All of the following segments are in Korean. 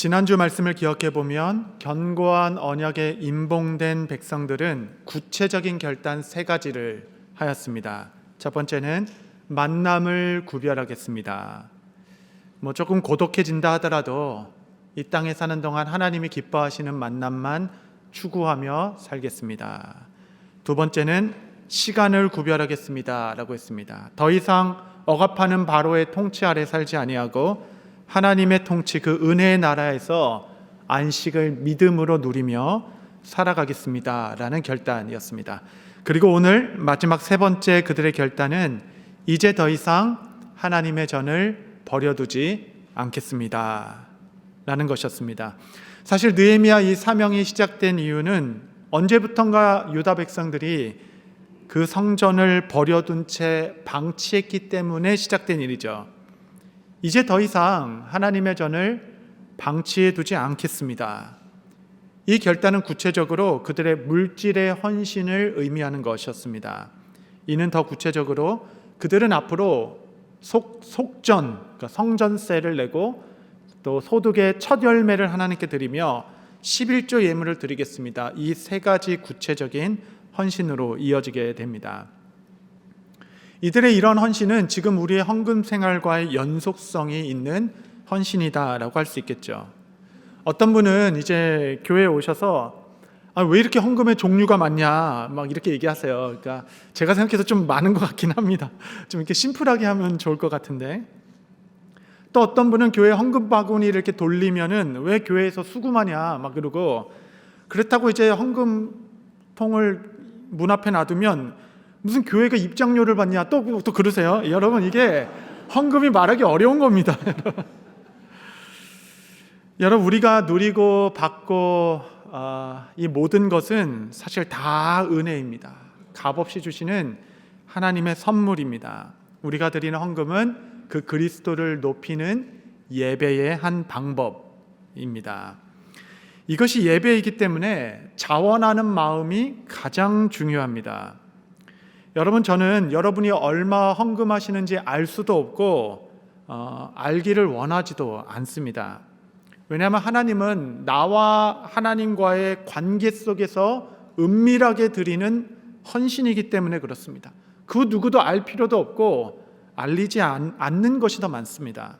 지난주 말씀을 기억해 보면 견고한 언약에 임봉된 백성들은 구체적인 결단 세 가지를 하였습니다. 첫 번째는 만남을 구별하겠습니다. 조금 고독해진다 하더라도 이 땅에 사는 동안 하나님이 기뻐하시는 만남만 추구하며 살겠습니다. 두 번째는 시간을 구별하겠습니다 라고 했습니다. 더 이상 억압하는 바로의 통치 아래 살지 아니하고 하나님의 통치, 그 은혜의 나라에서 안식을 믿음으로 누리며 살아가겠습니다 라는 결단이었습니다. 그리고 오늘 마지막 세 번째 그들의 결단은 이제 더 이상 하나님의 전을 버려두지 않겠습니다 라는 것이었습니다. 사실 느헤미야 이 사명이 시작된 이유는 언제부턴가 유다 백성들이 그 성전을 버려둔 채 방치했기 때문에 시작된 일이죠. 이제 더 이상 하나님의 전을 방치해 두지 않겠습니다. 이 결단은 구체적으로 그들의 물질의 헌신을 의미하는 것이었습니다. 이는 더 구체적으로 그들은 앞으로 속전, 그러니까 성전세를 내고 또 소득의 첫 열매를 하나님께 드리며 11조 예물을 드리겠습니다. 이 세 가지 구체적인 헌신으로 이어지게 됩니다. 이들의 이런 헌신은 지금 우리의 헌금 생활과의 연속성이 있는 헌신이다라고 할 수 있겠죠. 어떤 분은 이제 교회에 오셔서 왜 이렇게 헌금의 종류가 많냐 막 이렇게 얘기하세요. 그러니까 제가 생각해도 좀 많은 것 같긴 합니다. 좀 이렇게 심플하게 하면 좋을 것 같은데, 또 어떤 분은 교회 헌금 바구니를 이렇게 돌리면은 왜 교회에서 수금하냐 막 그러고, 그렇다고 이제 헌금통을 문 앞에 놔두면 무슨 교회가 입장료를 받냐 또 그러세요. 여러분, 이게 헌금이 말하기 어려운 겁니다. 여러분, 우리가 누리고 받고 이 모든 것은 사실 다 은혜입니다. 값없이 주시는 하나님의 선물입니다. 우리가 드리는 헌금은 그 그리스도를 높이는 예배의 한 방법입니다. 이것이 예배이기 때문에 자원하는 마음이 가장 중요합니다. 여러분, 저는 여러분이 얼마 헌금하시는지 알 수도 없고 알기를 원하지도 않습니다. 왜냐하면 하나님은 나와 하나님과의 관계 속에서 은밀하게 드리는 헌신이기 때문에 그렇습니다. 그 누구도 알 필요도 없고 알리지 않는 것이 더 많습니다.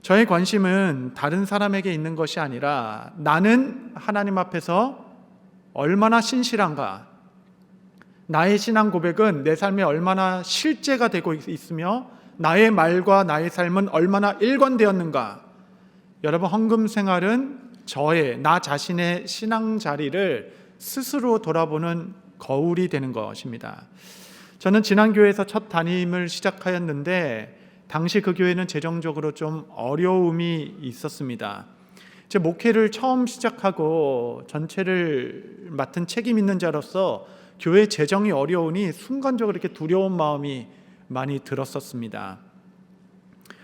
저의 관심은 다른 사람에게 있는 것이 아니라 나는 하나님 앞에서 얼마나 신실한가, 나의 신앙 고백은 내 삶에 얼마나 실제가 되고 있으며 나의 말과 나의 삶은 얼마나 일관되었는가. 여러분, 헌금 생활은 나 자신의 신앙 자리를 스스로 돌아보는 거울이 되는 것입니다. 저는 지난 교회에서 첫 담임을 시작하였는데 당시 그 교회는 재정적으로 좀 어려움이 있었습니다. 제 목회를 처음 시작하고 전체를 맡은 책임 있는 자로서 교회 재정이 어려우니 순간적으로 이렇게 두려운 마음이 많이 들었었습니다.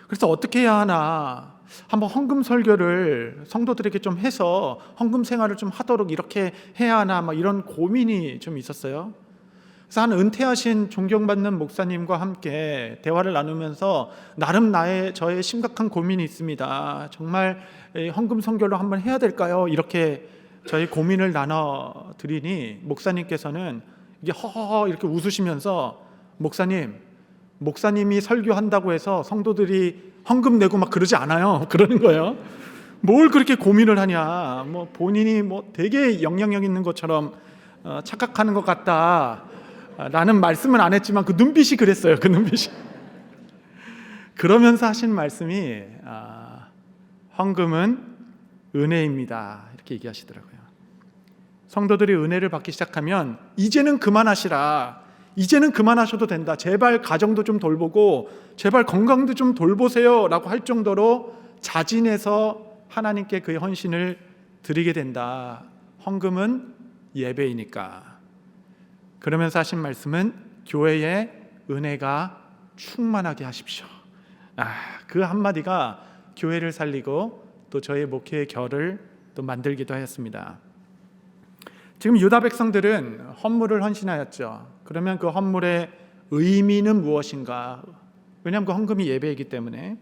그래서 어떻게 해야 하나, 한번 헌금 설교를 성도들에게 좀 해서 헌금 생활을 좀 하도록 이렇게 해야 하나, 막 이런 고민이 좀 있었어요. 그래서 한 은퇴하신 존경받는 목사님과 함께 대화를 나누면서 나름 저의 심각한 고민이 있습니다. 정말 헌금 선교를 한번 해야 될까요? 이렇게 저희 고민을 나눠 드리니 목사님께서는 이게 허허허 이렇게 웃으시면서 목사님이 설교한다고 해서 성도들이 헌금 내고 막 그러지 않아요. 그러는 거예요. 뭘 그렇게 고민을 하냐. 본인이 되게 영향력 있는 것처럼 착각하는 것 같다 라는 말씀은 안 했지만 그 눈빛이 그랬어요. 그 눈빛이. 그러면서 하신 말씀이 헌금은 은혜입니다 이렇게 얘기하시더라고요. 성도들이 은혜를 받기 시작하면 이제는 그만하시라, 이제는 그만하셔도 된다, 제발 가정도 좀 돌보고 제발 건강도 좀 돌보세요 라고 할 정도로 자진해서 하나님께 그의 헌신을 드리게 된다. 헌금은 예배이니까. 그러면서 하신 말씀은 교회의 은혜가 충만하게 하십시오. 그 한마디가 교회를 살리고 또 저의 목회의 결을 또 만들기도 하였습니다. 지금 유다 백성들은 헌물을 헌신하였죠. 그러면 그 헌물의 의미는 무엇인가? 왜냐하면 그 헌금이 예배이기 때문에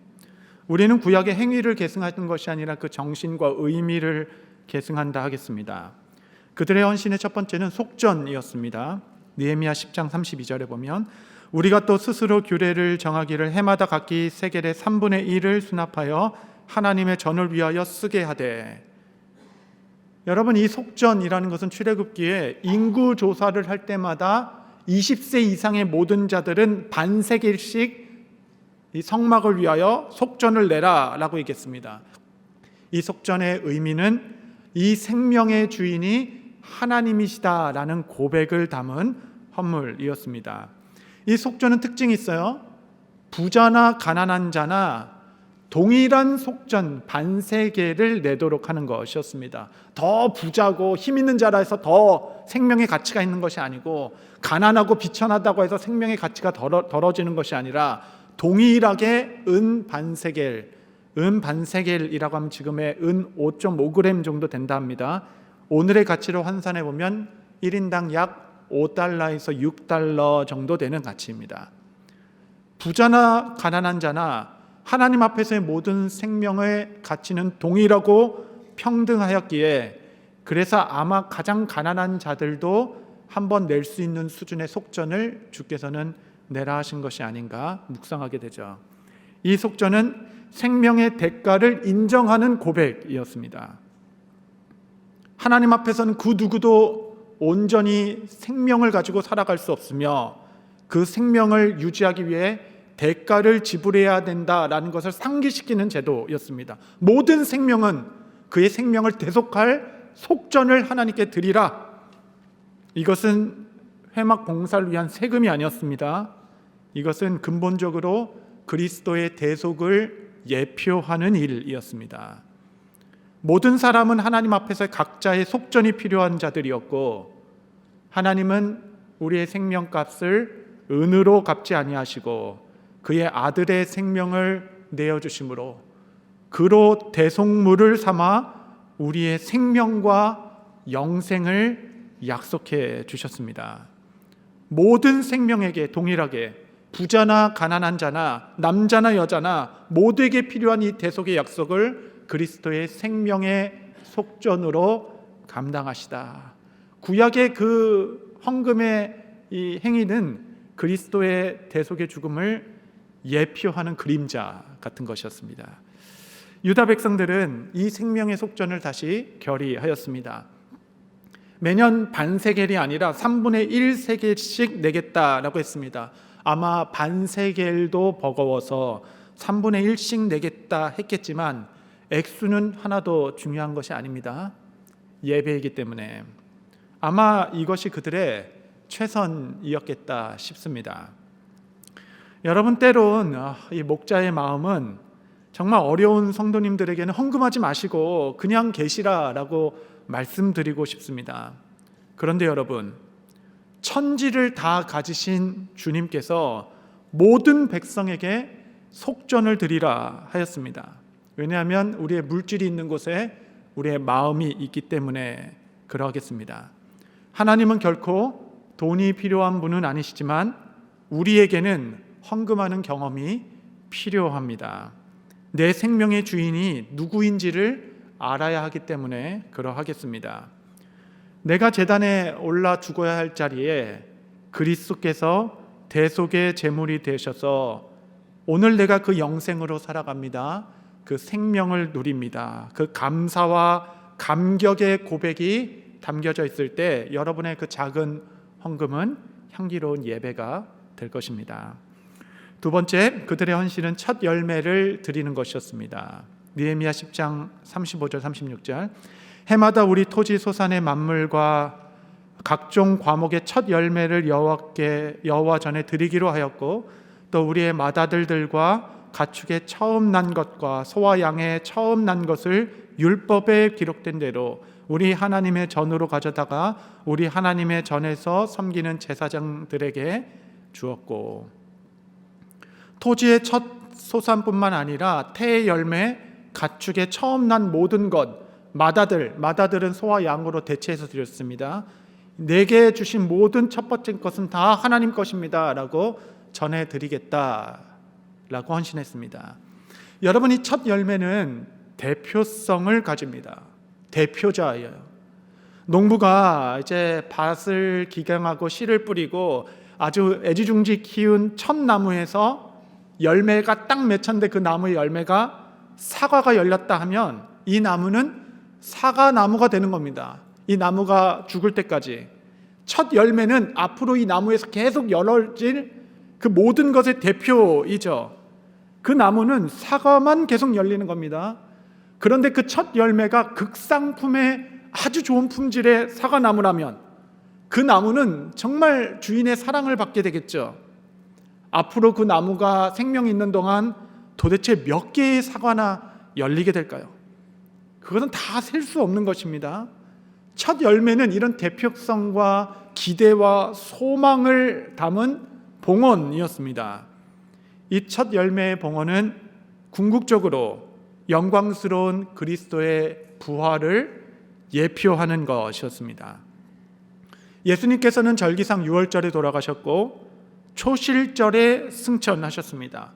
우리는 구약의 행위를 계승하는 것이 아니라 그 정신과 의미를 계승한다 하겠습니다. 그들의 헌신의 첫 번째는 속전이었습니다. 느헤미야 10장 32절에 보면 우리가 또 스스로 규례를 정하기를 해마다 각기 세겔의 3분의 1을 수납하여 하나님의 전을 위하여 쓰게 하되. 여러분, 이 속전이라는 것은 출애굽기에 인구 조사를 할 때마다 20세 이상의 모든 자들은 반세겔씩 이 성막을 위하여 속전을 내라 라고 얘기했습니다. 이 속전의 의미는 이 생명의 주인이 하나님이시다라는 고백을 담은 헌물이었습니다. 이 속전은 특징이 있어요. 부자나 가난한 자나 동일한 속전 반세겔을 내도록 하는 것이었습니다. 더 부자고 힘 있는 자라 해서 더 생명의 가치가 있는 것이 아니고, 가난하고 비천하다고 해서 생명의 가치가 덜어지는 것이 아니라 동일하게 은 반세겔이라고 하면 지금의 은 5.5g 정도 된다 합니다. 오늘의 가치로 환산해 보면 1인당 약 5달러에서 6달러 정도 되는 가치입니다. 부자나 가난한 자나 하나님 앞에서의 모든 생명의 가치는 동일하고 평등하였기에, 그래서 아마 가장 가난한 자들도 한번 낼 수 있는 수준의 속전을 주께서는 내라 하신 것이 아닌가 묵상하게 되죠. 이 속전은 생명의 대가를 인정하는 고백이었습니다. 하나님 앞에서는 그 누구도 온전히 생명을 가지고 살아갈 수 없으며 그 생명을 유지하기 위해 대가를 지불해야 된다라는 것을 상기시키는 제도였습니다. 모든 생명은 그의 생명을 대속할 속전을 하나님께 드리라. 이것은 회막 봉사를 위한 세금이 아니었습니다. 이것은 근본적으로 그리스도의 대속을 예표하는 일이었습니다. 모든 사람은 하나님 앞에서 각자의 속전이 필요한 자들이었고, 하나님은 우리의 생명값을 은으로 갚지 아니하시고 그의 아들의 생명을 내어주심으로 그로 대속물을 삼아 우리의 생명과 영생을 약속해 주셨습니다. 모든 생명에게 동일하게 부자나 가난한 자나 남자나 여자나 모두에게 필요한 이 대속의 약속을 그리스도의 생명의 속전으로 감당하시다. 구약의 그 헌금의 이 행위는 그리스도의 대속의 죽음을 예표하는 그림자 같은 것이었습니다. 유다 백성들은 이 생명의 속전을 다시 결의하였습니다. 매년 반세겔이 아니라 3분의 1세겔씩 내겠다라고 했습니다. 아마 반세겔도 버거워서 3분의 1씩 내겠다 했겠지만 액수는 하나도 중요한 것이 아닙니다. 예배이기 때문에 아마 이것이 그들의 최선이었겠다 싶습니다. 여러분, 때론 이 목자의 마음은 정말 어려운 성도님들에게는 헌금하지 마시고 그냥 계시라라고 말씀드리고 싶습니다. 그런데 여러분, 천지를 다 가지신 주님께서 모든 백성에게 속전을 드리라 하였습니다. 왜냐하면 우리의 물질이 있는 곳에 우리의 마음이 있기 때문에 그러하겠습니다. 하나님은 결코 돈이 필요한 분은 아니시지만 우리에게는 헌금하는 경험이 필요합니다. 내 생명의 주인이 누구인지를 알아야 하기 때문에 그러하겠습니다. 내가 제단에 올라 죽어야 할 자리에 그리스도께서 대속의 제물이 되셔서 오늘 내가 그 영생으로 살아갑니다. 그 생명을 누립니다. 그 감사와 감격의 고백이 담겨져 있을 때 여러분의 그 작은 헌금은 향기로운 예배가 될 것입니다. 두 번째, 그들의 헌신은 첫 열매를 드리는 것이었습니다. 느헤미야 10장 35절 36절 해마다 우리 토지 소산의 만물과 각종 과목의 첫 열매를 여호와 전에 드리기로 하였고, 또 우리의 맏아들들과 가축의 처음 난 것과 소와 양의 처음 난 것을 율법에 기록된 대로 우리 하나님의 전으로 가져다가 우리 하나님의 전에서 섬기는 제사장들에게 주었고, 토지의 첫 소산뿐만 아니라 태의 열매, 가축의 처음 난 모든 것, 맏아들은 소와 양으로 대체해서 드렸습니다. 내게 주신 모든 첫 번째 것은 다 하나님 것입니다 라고 전해드리겠다 라고 헌신했습니다. 여러분, 이 첫 열매는 대표성을 가집니다. 대표자예요. 농부가 이제 밭을 기경하고 씨를 뿌리고 아주 애지중지 키운 첫 나무에서 열매가 딱 맺혔는데 그 나무의 열매가 사과가 열렸다 하면 이 나무는 사과나무가 되는 겁니다. 이 나무가 죽을 때까지. 첫 열매는 앞으로 이 나무에서 계속 열어질 그 모든 것의 대표이죠. 그 나무는 사과만 계속 열리는 겁니다. 그런데 그 첫 열매가 극상품의 아주 좋은 품질의 사과나무라면 그 나무는 정말 주인의 사랑을 받게 되겠죠. 앞으로 그 나무가 생명이 있는 동안 도대체 몇 개의 사과나 열리게 될까요? 그것은 다 셀 수 없는 것입니다. 첫 열매는 이런 대표성과 기대와 소망을 담은 봉헌이었습니다. 이 첫 열매의 봉헌은 궁극적으로 영광스러운 그리스도의 부활을 예표하는 것이었습니다. 예수님께서는 절기상 6월절에 돌아가셨고 초실절에 승천하셨습니다.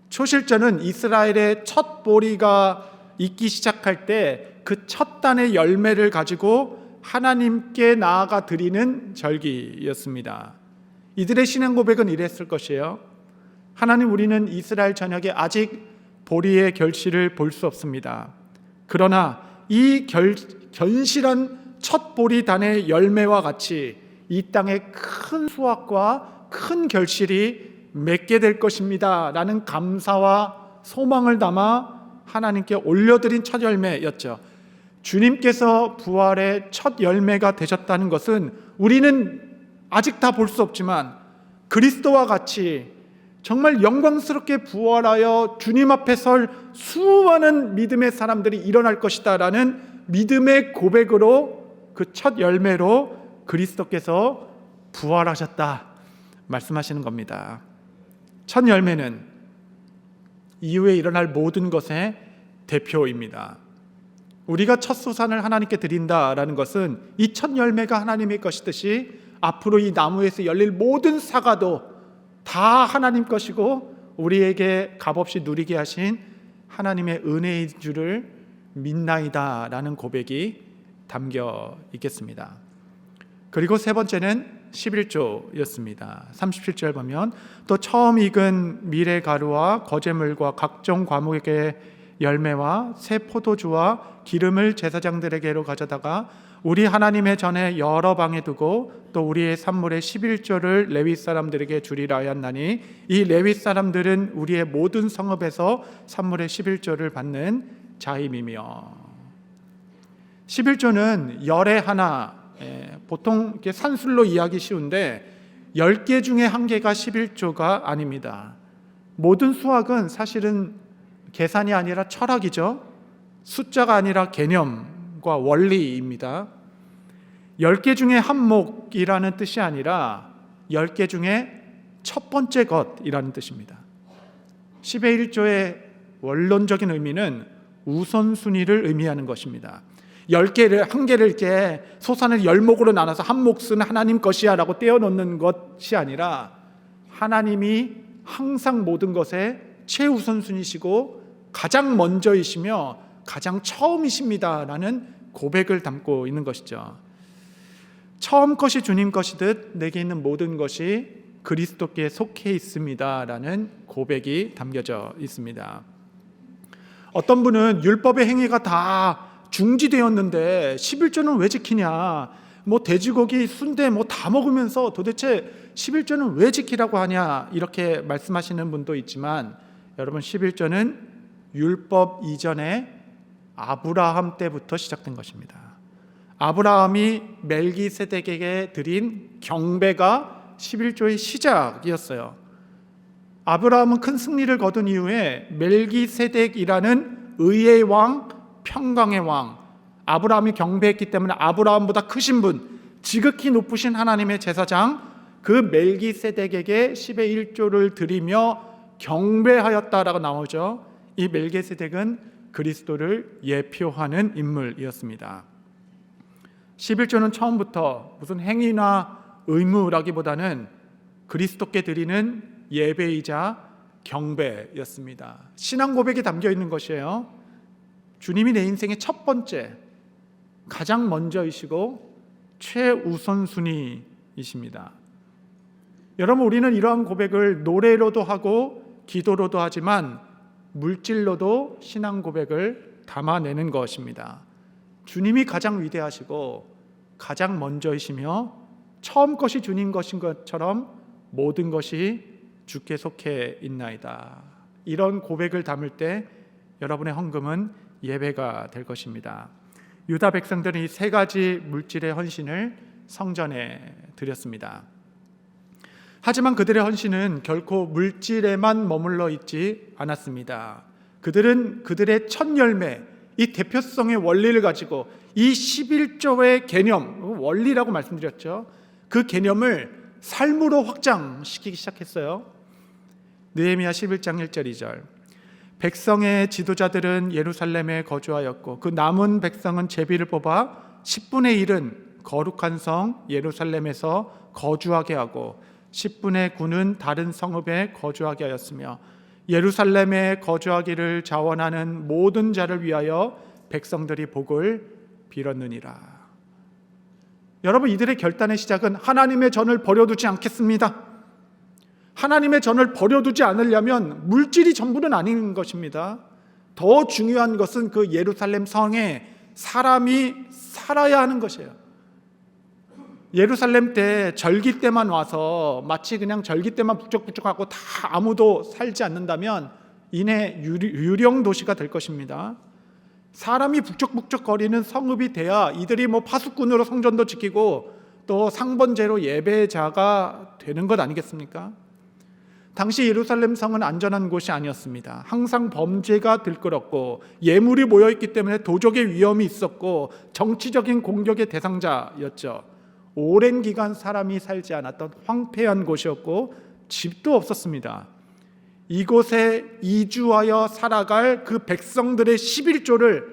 초실절은 이스라엘의 첫 보리가 익기 시작할 때 그 첫 단의 열매를 가지고 하나님께 나아가 드리는 절기였습니다. 이들의 신앙 고백은 이랬을 것이에요. 하나님, 우리는 이스라엘 전역에 아직 보리의 결실을 볼 수 없습니다. 그러나 이 견실한 첫 보리단의 열매와 같이 이 땅에 큰 수확과 큰 결실이 맺게 될 것입니다 라는 감사와 소망을 담아 하나님께 올려드린 첫 열매였죠. 주님께서 부활의 첫 열매가 되셨다는 것은 우리는 아직 다 볼 수 없지만 그리스도와 같이 정말 영광스럽게 부활하여 주님 앞에 설 수많은 믿음의 사람들이 일어날 것이다 라는 믿음의 고백으로 그 첫 열매로 그리스도께서 부활하셨다 말씀하시는 겁니다. 첫 열매는 이후에 일어날 모든 것의 대표입니다. 우리가 첫 소산을 하나님께 드린다라는 것은 이 첫 열매가 하나님의 것이듯이 앞으로 이 나무에서 열릴 모든 사과도 다 하나님 것이고 우리에게 값없이 누리게 하신 하나님의 은혜인 줄을 믿나이다 라는 고백이 담겨 있겠습니다. 그리고 세 번째는 11조였습니다. 37절 보면 또 처음 익은 밀의 가루와 거제물과 각종 과목의 열매와 새 포도주와 기름을 제사장들에게로 가져다가 우리 하나님의 전에 여러 방에 두고 또 우리의 산물의 11조를 레위 사람들에게 주리라 하였나니 이 레위 사람들은 우리의 모든 성읍에서 산물의 11조를 받는 자임이며 11조는 열의 하나, 보통 이렇게 산술로 이해하기 쉬운데 10개 중에 한 개가 11조가 아닙니다. 모든 수학은 사실은 계산이 아니라 철학이죠. 숫자가 아니라 개념과 원리입니다. 10개 중에 한 목이라는 뜻이 아니라 10개 중에 첫 번째 것이라는 뜻입니다. 10의 1조의 원론적인 의미는 우선순위를 의미하는 것입니다. 10개를, 한 개를 이렇게 소산을 10목으로 나눠서 한 몫은 하나님 것이야 라고 떼어놓는 것이 아니라 하나님이 항상 모든 것의 최우선순위시고 가장 먼저이시며 가장 처음이십니다 라는 고백을 담고 있는 것이죠. 처음 것이 주님 것이듯 내게 있는 모든 것이 그리스도께 속해 있습니다 라는 고백이 담겨져 있습니다. 어떤 분은 율법의 행위가 다 중지되었는데 11조는 왜 지키냐, 뭐 돼지고기, 순대 뭐 다 먹으면서 도대체 11조는 왜 지키라고 하냐 이렇게 말씀하시는 분도 있지만 여러분, 11조는 율법 이전에 아브라함 때부터 시작된 것입니다. 아브라함이 멜기세덱에게 드린 경배가 11조의 시작이었어요. 아브라함은 큰 승리를 거둔 이후에 멜기세덱이라는 의의 왕, 평강의 왕, 아브라함이 경배했기 때문에 아브라함보다 크신 분, 지극히 높으신 하나님의 제사장 그 멜기세덱에게 10의 1조를 드리며 경배하였다라고 나오죠. 이 멜기세덱은 그리스도를 예표하는 인물이었습니다. 11조는 처음부터 무슨 행위나 의무라기보다는 그리스도께 드리는 예배이자 경배였습니다. 신앙 고백이 담겨 있는 것이에요. 주님이 내 인생의 첫 번째, 가장 먼저이시고 최우선순위이십니다. 여러분, 우리는 이러한 고백을 노래로도 하고 기도로도 하지만 물질로도 신앙 고백을 담아내는 것입니다. 주님이 가장 위대하시고 가장 먼저이시며 처음 것이 주님 것인 것처럼 모든 것이 주께 속해 있나이다. 이런 고백을 담을 때 여러분의 헌금은 예배가 될 것입니다. 유다 백성들은 이 세 가지 물질의 헌신을 성전에 드렸습니다. 하지만 그들의 헌신은 결코 물질에만 머물러 있지 않았습니다. 그들은 그들의 첫 열매, 이 대표성의 원리를 가지고 이 11조의 개념, 원리라고 말씀드렸죠. 그 개념을 삶으로 확장시키기 시작했어요. 느헤미야 11장 1절 2절. 백성의 지도자들은 예루살렘에 거주하였고 그 남은 백성은 제비를 뽑아 10분의 1은 거룩한 성 예루살렘에서 거주하게 하고 10분의 9는 다른 성읍에 거주하게 하였으며 예루살렘에 거주하기를 자원하는 모든 자를 위하여 백성들이 복을 빌었느니라. 여러분, 이들의 결단의 시작은 하나님의 전을 버려두지 않겠습니다. 하나님의 전을 버려두지 않으려면 물질이 전부는 아닌 것입니다. 더 중요한 것은 그 예루살렘 성에 사람이 살아야 하는 것이에요. 예루살렘 때 절기 때만 와서 마치 그냥 절기 때만 북적북적하고 다 아무도 살지 않는다면 이내 유령 도시가 될 것입니다. 사람이 북적북적거리는 성읍이 돼야 이들이 파수꾼으로 성전도 지키고 또 상번제로 예배자가 되는 것 아니겠습니까? 당시 예루살렘 성은 안전한 곳이 아니었습니다. 항상 범죄가 들끓었고 예물이 모여있기 때문에 도적의 위험이 있었고 정치적인 공격의 대상자였죠. 오랜 기간 사람이 살지 않았던 황폐한 곳이었고 집도 없었습니다. 이곳에 이주하여 살아갈 그 백성들의 11조를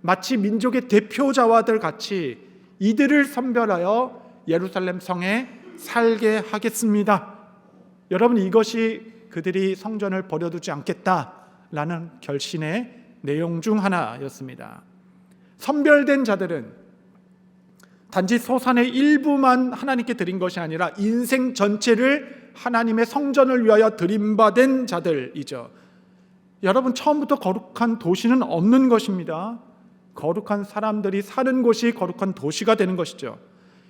마치 민족의 대표자와들 같이 이들을 선별하여 예루살렘 성에 살게 하겠습니다. 여러분, 이것이 그들이 성전을 버려두지 않겠다라는 결신의 내용 중 하나였습니다. 선별된 자들은 단지 소산의 일부만 하나님께 드린 것이 아니라 인생 전체를 하나님의 성전을 위하여 드림받은 자들이죠. 여러분, 처음부터 거룩한 도시는 없는 것입니다. 거룩한 사람들이 사는 곳이 거룩한 도시가 되는 것이죠.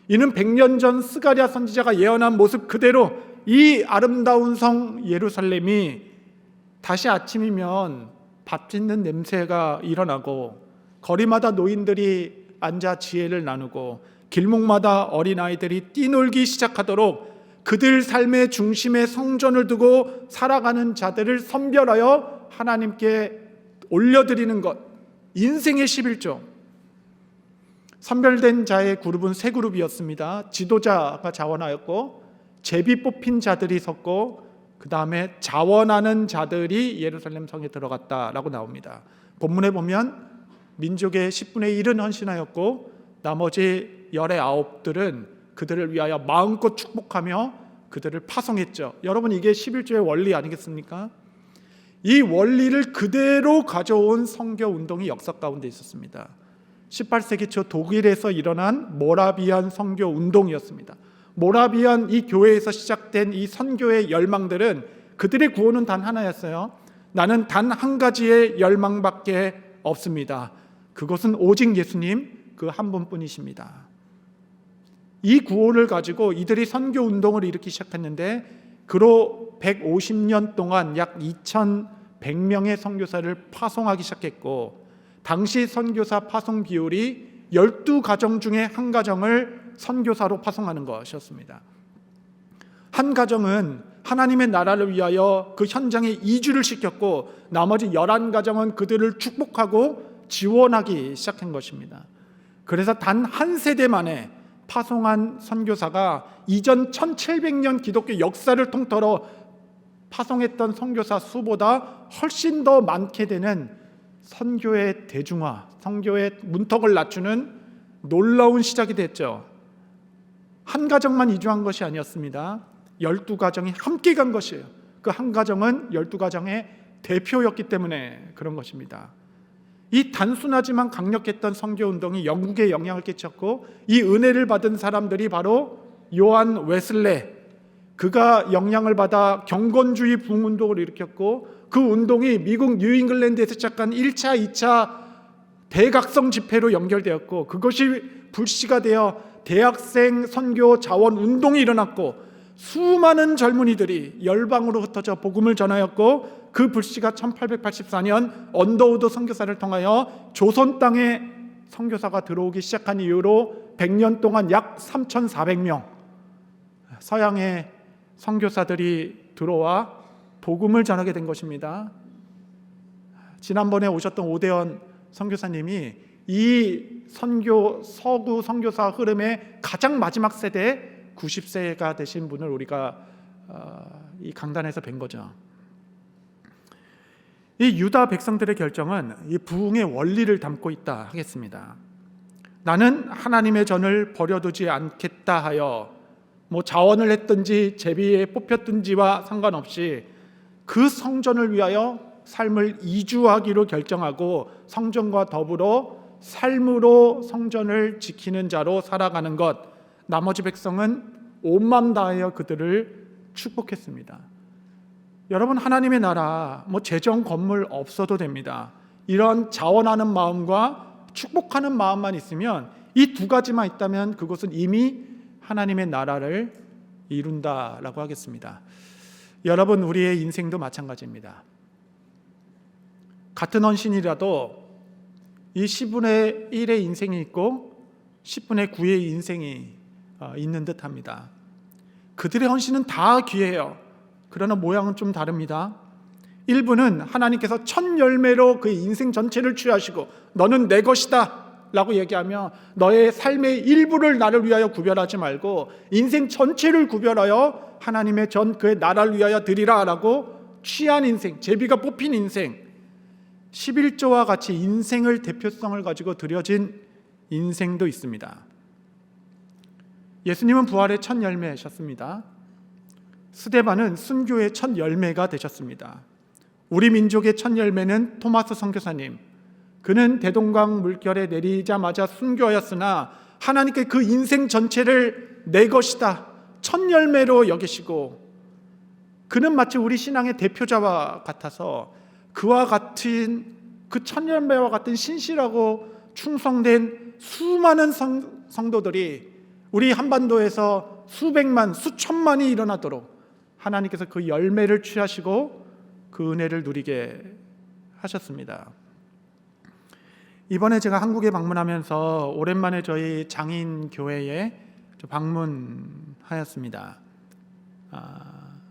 이는 100년 전 스가랴 선지자가 예언한 모습 그대로 이 아름다운 성 예루살렘이 다시 아침이면 밥 짓는 냄새가 일어나고 거리마다 노인들이 앉아 지혜를 나누고 길목마다 어린아이들이 뛰놀기 시작하도록 그들 삶의 중심에 성전을 두고 살아가는 자들을 선별하여 하나님께 올려드리는 것, 인생의 11조. 선별된 자의 그룹은 세 그룹이었습니다. 지도자가 자원하였고 제비 뽑힌 자들이 섰고 그 다음에 자원하는 자들이 예루살렘 성에 들어갔다라고 나옵니다. 본문에 보면 민족의 10분의 1은 헌신하였고 나머지 19들은 그들을 위하여 마음껏 축복하며 그들을 파송했죠. 여러분, 이게 11조의 원리 아니겠습니까? 이 원리를 그대로 가져온 선교 운동이 역사 가운데 있었습니다. 18세기 초 독일에서 일어난 모라비안 선교 운동이었습니다. 모라비안 이 교회에서 시작된 이 선교의 열망들은 그들의 구호는 단 하나였어요. 나는 단 한 가지의 열망밖에 없습니다. 그것은 오직 예수님 그 한 분뿐이십니다. 이 구호를 가지고 이들이 선교 운동을 일으키기 시작했는데 그로 150년 동안 약 2,100명의 선교사를 파송하기 시작했고 당시 선교사 파송 비율이 12가정 중에 한 가정을 선교사로 파송하는 것이었습니다. 한 가정은 하나님의 나라를 위하여 그 현장에 이주를 시켰고 나머지 11가정은 그들을 축복하고 지원하기 시작한 것입니다. 그래서 단 한 세대 만에 파송한 선교사가 이전 1700년 기독교 역사를 통틀어 파송했던 선교사 수보다 훨씬 더 많게 되는 선교의 대중화, 선교의 문턱을 낮추는 놀라운 시작이 됐죠. 한 가정만 이주한 것이 아니었습니다. 12가정이 함께 간 것이에요. 그 그 한 가정은 12가정의 대표였기 때문에 그런 것입니다. 이 단순하지만 강력했던 선교운동이 영국에 영향을 끼쳤고, 이 은혜를 받은 사람들이 바로 요한 웨슬레, 그가 영향을 받아 경건주의 부흥운동을 일으켰고, 그 운동이 미국 뉴잉글랜드에서 시작한 1차, 2차 대각성 집회로 연결되었고, 그것이 불씨가 되어 대학생 선교 자원 운동이 일어났고, 수많은 젊은이들이 열방으로 흩어져 복음을 전하였고, 그 불씨가 1884년 언더우드 선교사를 통하여 조선 땅에 선교사가 들어오기 시작한 이후로 100년 동안 약 3,400명 서양의 선교사들이 들어와 복음을 전하게 된 것입니다. 지난번에 오셨던 오대원 선교사님이 이 선교 서구 선교사 흐름의 가장 마지막 세대 90세가 되신 분을 우리가 이 강단에서 뵌 거죠. 이 유다 백성들의 결정은 이 부흥의 원리를 담고 있다 하겠습니다. 나는 하나님의 전을 버려두지 않겠다 하여 자원을 했든지 제비에 뽑혔든지와 상관없이 그 성전을 위하여 삶을 이주하기로 결정하고, 성전과 더불어 삶으로 성전을 지키는 자로 살아가는 것, 나머지 백성은 온 마음 다하여 그들을 축복했습니다. 여러분, 하나님의 나라 재정 건물 없어도 됩니다. 이런 자원하는 마음과 축복하는 마음만 있으면, 이 두 가지만 있다면 그것은 이미 하나님의 나라를 이룬다라고 하겠습니다. 여러분, 우리의 인생도 마찬가지입니다. 같은 헌신이라도 이 10분의 1의 인생이 있고 10분의 9의 인생이 있는 듯합니다. 그들의 헌신은 다 귀해요. 그러나 모양은 좀 다릅니다. 일부는 하나님께서 첫 열매로 그의 인생 전체를 취하시고 너는 내 것이다 라고 얘기하며 너의 삶의 일부를 나를 위하여 구별하지 말고 인생 전체를 구별하여 하나님의 전 그의 나라를 위하여 드리라 라고 취한 인생, 제비가 뽑힌 인생, 11조와 같이 인생을 대표성을 가지고 드려진 인생도 있습니다. 예수님은 부활의 첫 열매셨습니다. 스데반은 순교의 첫 열매가 되셨습니다. 우리 민족의 첫 열매는 토마스 선교사님, 그는 대동강 물결에 내리자마자 순교하였으나 하나님께 그 인생 전체를 내 것이다 첫 열매로 여기시고, 그는 마치 우리 신앙의 대표자와 같아서 그와 같은 그 첫 열매와 같은 신실하고 충성된 수많은 성도들이 우리 한반도에서 수백만 수천만이 일어나도록 하나님께서 그 열매를 취하시고 그 은혜를 누리게 하셨습니다. 이번에 제가 한국에 방문하면서 오랜만에 저희 장인 교회에 방문하였습니다.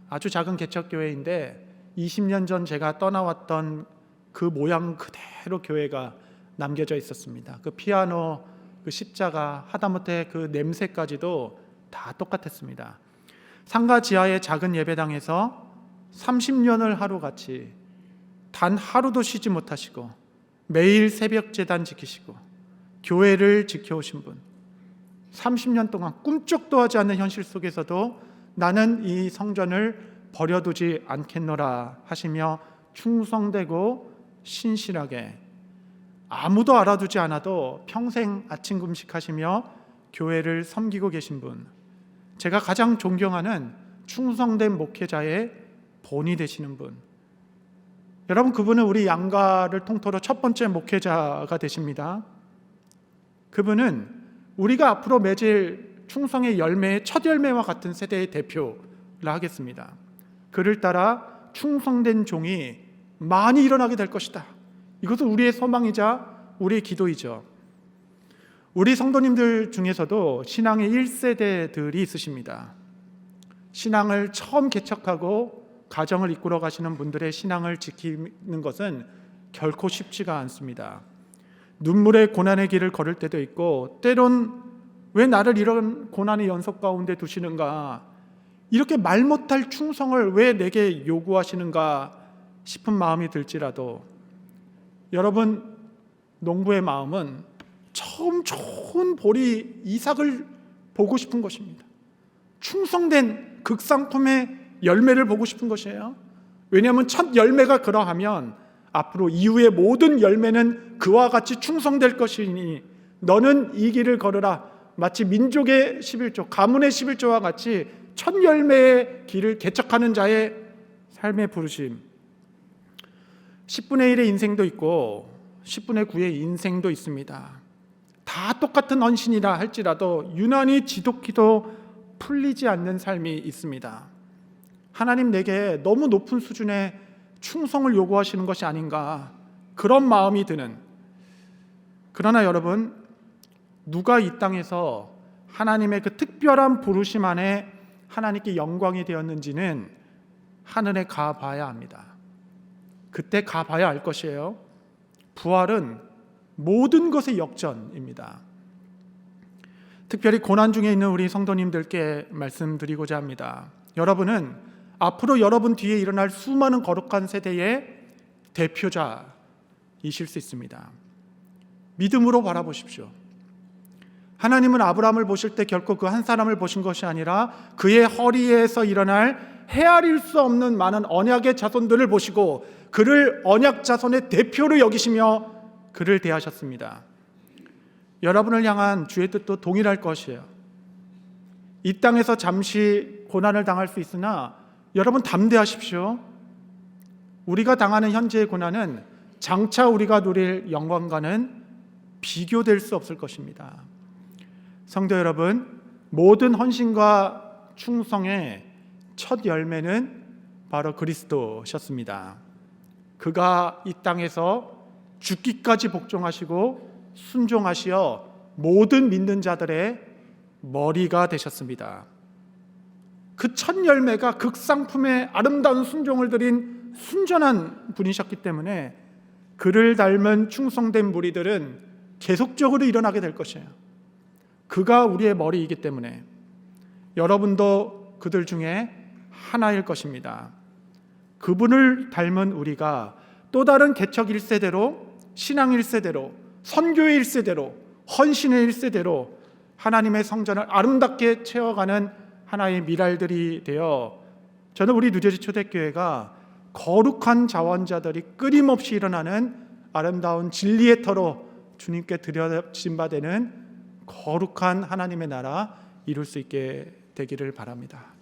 아주 작은 개척교회인데 20년 전 제가 떠나왔던 그 모양 그대로 교회가 남겨져 있었습니다. 그 피아노, 그 십자가, 하다못해 그 냄새까지도 다 똑같았습니다. 상가 지하의 작은 예배당에서 30년을 하루같이 단 하루도 쉬지 못하시고 매일 새벽 제단 지키시고 교회를 지켜오신 분, 30년 동안 꿈쩍도 하지 않는 현실 속에서도 나는 이 성전을 버려두지 않겠노라 하시며 충성되고 신실하게 아무도 알아두지 않아도 평생 아침 금식하시며 교회를 섬기고 계신 분, 제가 가장 존경하는 충성된 목회자의 본이 되시는 분, 여러분, 그분은 우리 양가를 통틀어 첫 번째 목회자가 되십니다. 그분은 우리가 앞으로 맺을 충성의 열매의 첫 열매와 같은 세대의 대표라 하겠습니다. 그를 따라 충성된 종이 많이 일어나게 될 것이다. 이것은 우리의 소망이자 우리의 기도이죠. 우리 성도님들 중에서도 신앙의 1세대들이 있으십니다. 신앙을 처음 개척하고 가정을 이끌어 가시는 분들의 신앙을 지키는 것은 결코 쉽지가 않습니다. 눈물의 고난의 길을 걸을 때도 있고, 때론 왜 나를 이런 고난의 연속 가운데 두시는가, 이렇게 말 못할 충성을 왜 내게 요구하시는가 싶은 마음이 들지라도, 여러분, 농부의 마음은 처음 좋은 보리 이삭을 보고 싶은 것입니다. 충성된 극상품의 열매를 보고 싶은 것이에요. 왜냐하면 첫 열매가 그러하면 앞으로 이후의 모든 열매는 그와 같이 충성될 것이니 너는 이 길을 걸으라. 마치 민족의 11조, 가문의 11조와 같이 첫 열매의 길을 개척하는 자의 삶의 부르심. 10분의 1의 인생도 있고 10분의 9의 인생도 있습니다. 다 똑같은 헌신이라 할지라도 유난히 지독히도 풀리지 않는 삶이 있습니다. 하나님 내게 너무 높은 수준의 충성을 요구하시는 것이 아닌가, 그런 마음이 드는. 그러나 여러분, 누가 이 땅에서 하나님의 그 특별한 부르심 안에 하나님께 영광이 되었는지는 하늘에 가봐야 합니다. 그때 가봐야 알 것이에요. 부활은 모든 것의 역전입니다. 특별히 고난 중에 있는 우리 성도님들께 말씀드리고자 합니다. 여러분은 앞으로 여러분 뒤에 일어날 수많은 거룩한 세대의 대표자이실 수 있습니다. 믿음으로 바라보십시오. 하나님은 아브라함을 보실 때 결코 그 한 사람을 보신 것이 아니라 그의 허리에서 일어날 헤아릴 수 없는 많은 언약의 자손들을 보시고 그를 언약 자손의 대표로 여기시며 그를 대하셨습니다. 여러분을 향한 주의 뜻도 동일할 것이에요. 이 땅에서 잠시 고난을 당할 수 있으나 여러분 담대하십시오. 우리가 당하는 현재의 고난은 장차 우리가 누릴 영광과는 비교될 수 없을 것입니다. 성도 여러분, 모든 헌신과 충성의 첫 열매는 바로 그리스도셨습니다. 그가 이 땅에서 죽기까지 복종하시고 순종하시어 모든 믿는 자들의 머리가 되셨습니다. 그 첫 열매가 극상품의 아름다운 순종을 드린 순전한 분이셨기 때문에 그를 닮은 충성된 무리들은 계속적으로 일어나게 될 것이에요. 그가 우리의 머리이기 때문에 여러분도 그들 중에 하나일 것입니다. 그분을 닮은 우리가 또 다른 개척 1세대로, 신앙 1세대로, 선교의 1세대로, 헌신의 1세대로 하나님의 성전을 아름답게 채워가는 하나의 미랄들이 되어, 저는 우리 뉴저지 초대교회가 거룩한 자원자들이 끊임없이 일어나는 아름다운 진리의 터로 주님께 드려진 바 되는 거룩한 하나님의 나라 이룰 수 있게 되기를 바랍니다.